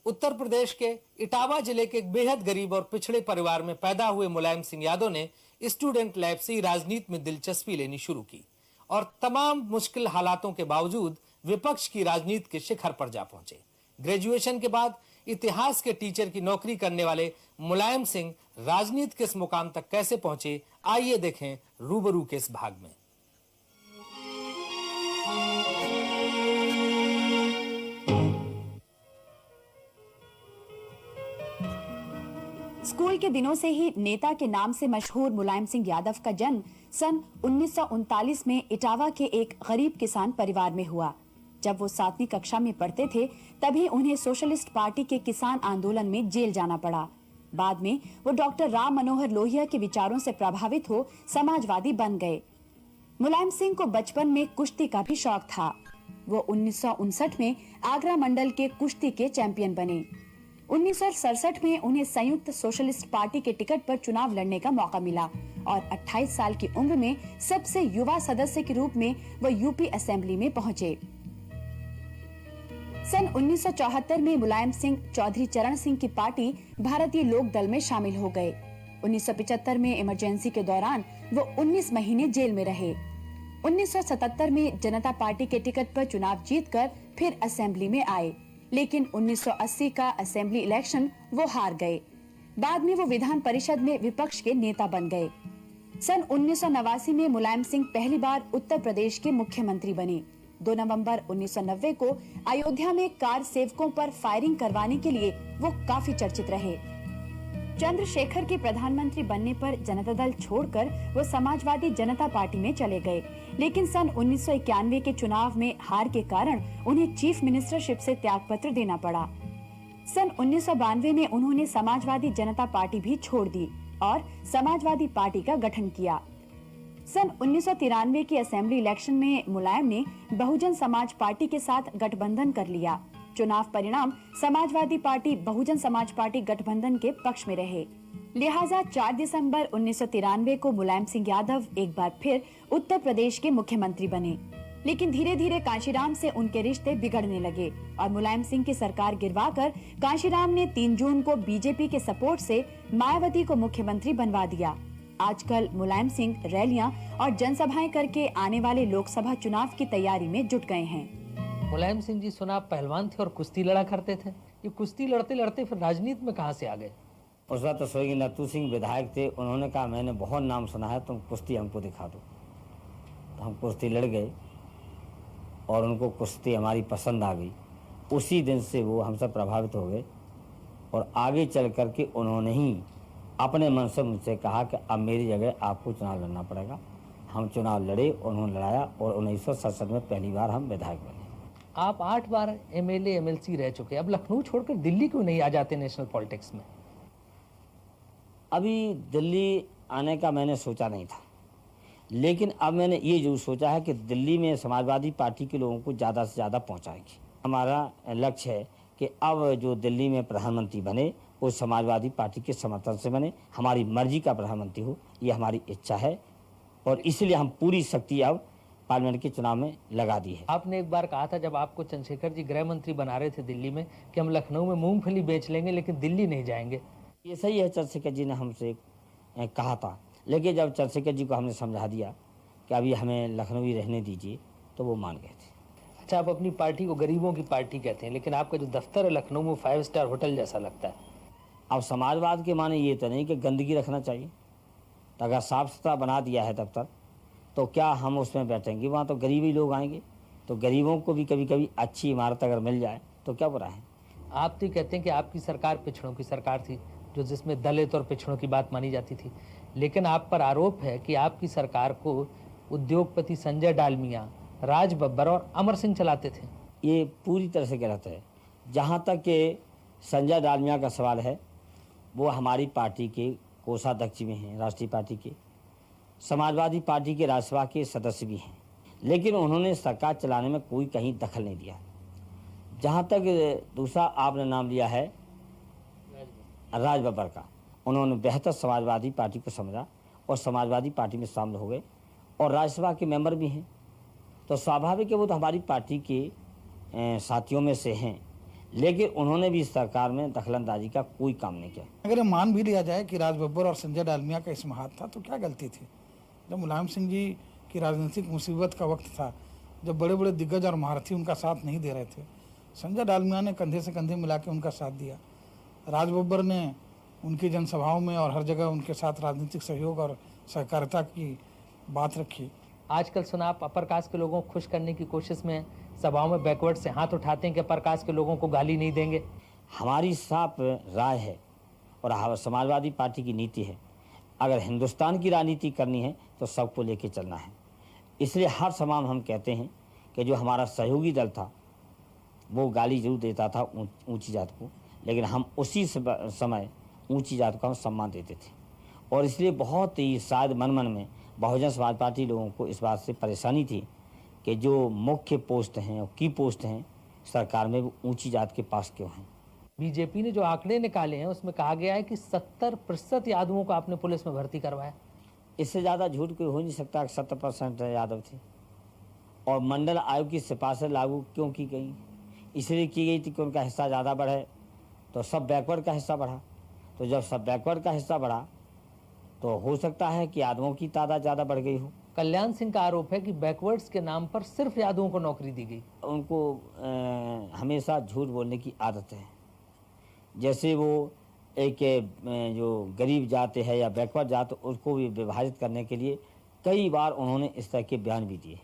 उत्तर प्रदेश के इटावा जिले के एक बेहद गरीब और पिछड़े परिवार में पैदा हुए मुलायम सिंह यादव ने स्टूडेंट लाइफ से राजनीति में दिलचस्पी लेनी शुरू की और तमाम मुश्किल हालातों के बावजूद विपक्ष की राजनीति के शिखर पर जा पहुंचे। ग्रेजुएशन के बाद इतिहास के टीचर की नौकरी करने वाले मुलायम सिंह राजनीति के इस मुकाम तक कैसे पहुंचे, आइए देखें रूबरू के इस भाग में। स्कूल के दिनों से ही नेता के नाम से मशहूर मुलायम सिंह यादव का जन्म सन 1939 में इटावा के एक गरीब किसान परिवार में हुआ। जब वो 7वीं कक्षा में पढ़ते थे तभी उन्हें सोशलिस्ट पार्टी के किसान आंदोलन में जेल जाना पड़ा। बाद में वो डॉक्टर राम मनोहर लोहिया के विचारों से प्रभावित हो समाजवादी बन गए। मुलायम सिंह को बचपन में कुश्ती का भी शौक था। वो 1959 में आगरा मंडल के कुश्ती के चैंपियन बने। 1967 में उन्हें संयुक्त सोशलिस्ट पार्टी के टिकट पर चुनाव लड़ने का मौका मिला और 28 साल की उम्र में सबसे युवा सदस्य के रूप में वो यूपी असेंबली में पहुंचे। सन 1974 में मुलायम सिंह चौधरी चरण सिंह की पार्टी भारतीय लोक दल में शामिल हो गए। 1975 में इमरजेंसी के दौरान वो 19 महीने जेल में रहे। 1977 में जनता पार्टी के टिकट पर चुनाव जीतकर फिर असेंबली में आए, लेकिन 1980 का असेंबली इलेक्शन वो हार गए। बाद में वो विधान परिषद में विपक्ष के नेता बन गए। सन 1989 में मुलायम सिंह पहली बार उत्तर प्रदेश के मुख्यमंत्री बने। 2 नवंबर 1990 को अयोध्या में कार सेवकों पर फायरिंग करवाने के लिए वो काफी चर्चित रहे। चंद्रशेखर के प्रधानमंत्री बनने पर जनता दल छोड़कर वो समाजवादी जनता पार्टी में चले गए, लेकिन सन 1991 के चुनाव में हार के कारण उन्हें चीफ मिनिस्टरशिप से त्यागपत्र देना पड़ा। सन 1992 में उन्होंने समाजवादी जनता पार्टी भी छोड़ दी और समाजवादी पार्टी का गठन किया। सन 1993 के असेंबली इलेक्शन में मुलायम ने बहुजन समाज पार्टी के साथ गठबंधन कर लिया। चुनाव परिणाम समाजवादी पार्टी बहुजन समाज पार्टी गठबंधन के पक्ष में रहे। लिहाजा 4 दिसंबर 1993 को मुलायम सिंह यादव एक बार फिर उत्तर प्रदेश के मुख्यमंत्री बने, लेकिन धीरे धीरे कांशीराम से उनके रिश्ते बिगड़ने लगे और मुलायम सिंह की सरकार गिरवाकर कांशीराम ने 3 जून को बीजेपी के सपोर्ट से मायावती को मुख्यमंत्री बनवा दिया। आजकल मुलायम सिंह रैलियां और जनसभाएं करके आने वाले लोकसभा चुनाव की तैयारी में जुट गए हैं। मुलायम सिंह जी सुना आप पहलवान थे और कुश्ती लड़ा करते थे। ये कुश्ती लड़ते लड़ते फिर राजनीति में कहां से आ गए? उस वक्त तो स्वर्गीय नत्थू सिंह विधायक थे। उन्होंने कहा मैंने बहुत नाम सुना है, तुम कुश्ती हमको दिखा दो। तो हम कुश्ती लड़ गए और उनको कुश्ती हमारी पसंद आ गई। उसी दिन से वो हमसे प्रभावित हो गए और आगे चल करके उन्होंने ही अपने मन से मुझसे कहा कि अब मेरी जगह आपको चुनाव लड़ना पड़ेगा। हम चुनाव लड़े, उन्होंने लड़ाया और 1967 में पहली बार हम विधायक बने। आप 8 बार एमएलए एमएलसी रह चुके, अब लखनऊ छोड़कर दिल्ली क्यों नहीं आ जाते नेशनल पॉलिटिक्स में? अभी दिल्ली आने का मैंने सोचा नहीं था, लेकिन अब मैंने ये जरूर सोचा है कि दिल्ली में समाजवादी पार्टी के लोगों को ज़्यादा से ज़्यादा पहुंचाएंगे। हमारा लक्ष्य है कि अब जो दिल्ली में प्रधानमंत्री बने वो समाजवादी पार्टी के समर्थन से बने, हमारी मर्जी का प्रधानमंत्री हो, ये हमारी इच्छा है और इसलिए हम पूरी शक्ति अब पार्लियामेंट के चुनाव में लगा दी है। आपने एक बार कहा था जब आपको चंद्रशेखर जी गृह मंत्री बना रहे थे दिल्ली में कि हम लखनऊ में मूंगफली बेच लेंगे लेकिन दिल्ली नहीं जाएंगे। ये सही है, चंद्रशेखर जी ने हमसे कहा था, लेकिन जब चंद्रशेखर जी को हमने समझा दिया कि अभी हमें लखनऊ ही रहने दीजिए तो वो मान गए थे। अच्छा, आप अपनी पार्टी को गरीबों की पार्टी कहते हैं, लेकिन आपका जो दफ्तर है लखनऊ में 5 स्टार होटल जैसा लगता है। अब समाजवाद के माने ये तो नहीं कि गंदगी रखना चाहिए, तो अगर साफ सुथरा बना दिया है दफ्तर तो क्या हम उसमें बैठेंगे? वहाँ तो गरीब ही लोग आएंगे, तो गरीबों को भी कभी कभी अच्छी इमारत अगर मिल जाए तो क्या बुरा है। आप तो कहते हैं कि आपकी सरकार पिछड़ों की सरकार थी, जो जिसमें दलित और पिछड़ों की बात मानी जाती थी, लेकिन आप पर आरोप है कि आपकी सरकार को उद्योगपति संजय डालमिया, राज बब्बर और अमर सिंह चलाते थे। ये पूरी तरह से गलत है। जहाँ तक कि संजय डालमिया का सवाल है, वो हमारी पार्टी के कोषाध्यक्ष भी हैं, राष्ट्रीय पार्टी के, समाजवादी पार्टी के राज्यसभा के सदस्य भी हैं, लेकिन उन्होंने सरकार चलाने में कोई कहीं दखल नहीं दिया। जहाँ तक दूसरा आपने नाम लिया है राज बब्बर का, उन्होंने बेहतर समाजवादी पार्टी को समझा और समाजवादी पार्टी में शामिल हो गए और राज्यसभा के मेंबर भी हैं, तो स्वाभाविक है वो तो हमारी पार्टी के साथियों में से हैं। लेकिन उन्होंने भी इस सरकार में दखलंदाजी का कोई काम नहीं किया। अगर ये मान भी लिया जाए कि राज बब्बर और संजय डालमिया का इसमें हाथ था, तो क्या गलती थी? जब मुलायम सिंह जी की राजनीतिक मुसीबत का वक्त था, जब बड़े बड़े दिग्गज और महारथी उनका साथ नहीं दे रहे थे, संजय डालमिया ने कंधे से कंधे मिला के उनका साथ दिया। राज बब्बर ने उनकी जनसभाओं में और हर जगह उनके साथ राजनीतिक सहयोग और सहकारिता की बात रखी। आजकल सुना आप अपर कास्ट के लोगों को खुश करने की कोशिश में सभाओं में बैकवर्ड से हाथ उठाते हैं कि अपर कास्ट के लोगों को गाली नहीं देंगे। हमारी साफ राय है और समाजवादी पार्टी की नीति है, अगर हिंदुस्तान की राजनीति करनी है तो सबको लेके चलना है। इसलिए हर समय हम कहते हैं कि जो हमारा सहयोगी दल था वो गाली जरूर देता था ऊंची जात को, लेकिन हम उसी समय ऊंची जात का सम्मान देते थे। और इसलिए बहुत ही शायद मन में बहुजन समाज पार्टी लोगों को इस बात से परेशानी थी कि जो मुख्य पोस्ट हैं और की पोस्ट हैं सरकार में वो ऊंची जात के पास क्यों हैं। बीजेपी ने जो आंकड़े निकाले हैं उसमें कहा गया है कि 70% यादवों को आपने पुलिस में भर्ती करवाया। इससे ज़्यादा झूठ कोई हो नहीं सकता। 70% यादव थे और मंडल आयोग की सिफारिश लागू क्यों की गई? इसलिए की गई थी कि उनका हिस्सा ज़्यादा बढ़े तो सब बैकवर्ड का हिस्सा बढ़ा। तो जब सब बैकवर्ड का हिस्सा बढ़ा तो हो सकता है कि यादवों की तादाद ज़्यादा बढ़ गई हो। कल्याण सिंह का आरोप है कि बैकवर्ड्स के नाम पर सिर्फ यादवों को नौकरी दी गई। उनको हमेशा झूठ बोलने की आदत है। जैसे वो एक जो गरीब जात है या बैकवर्ड जात, उसको भी विभाजित करने के लिए कई बार उन्होंने इस तरह के बयान भी दिए।